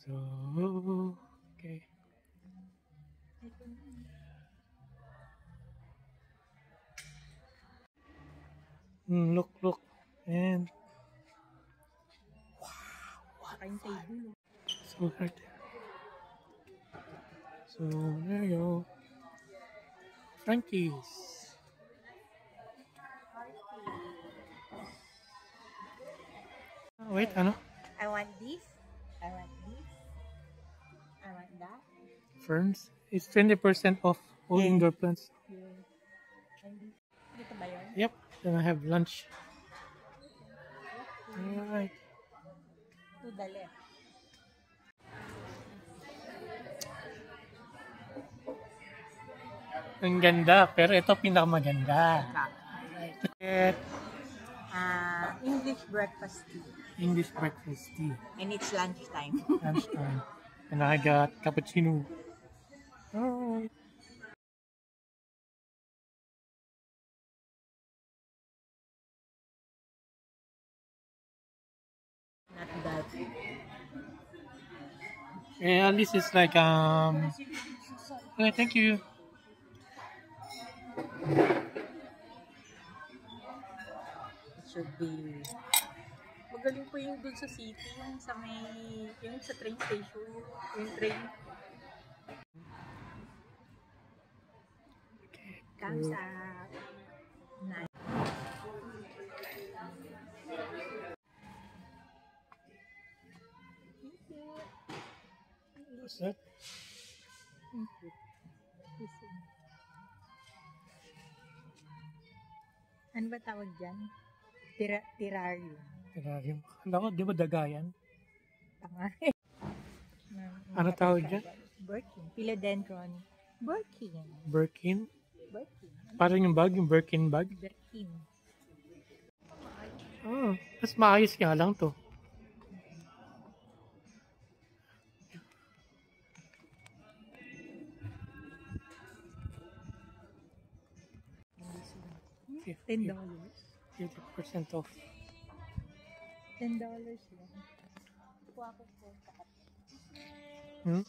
So, okay. Look. And so hard. So there you go. Frankie's. Wait, ano? I want this. I want this. I want that. Ferns. It's 20% off all Yeah. indoor plants. And this. Dito ba yun? Yep. Then I have lunch. Alright. To the left. Ang ganda, pero ito pinakamaganda. Right. English breakfast tea. English breakfast tea. And it's lunchtime. Lunchtime. And I got cappuccino. Alright. Not bad. And this is like okay, thank you. It should be. Magaling po yung dun sa city, yung sa may, yung sa train station, yung train. Okay. Thumbs up. Nice. What's that? Ano ba tawag dyan? Terrarium. Terrarium. Alam ko, di ba dagayan? Tanga. Ano tawag dyan? Birkin. Philodendron. Birkin. Birkin? Birkin. Parang yung bag, yung Birkin bag. Birkin. Oh, mas maayos nga lang to. $10. 50% off. $10 lang. Kuha ko po. Hmm?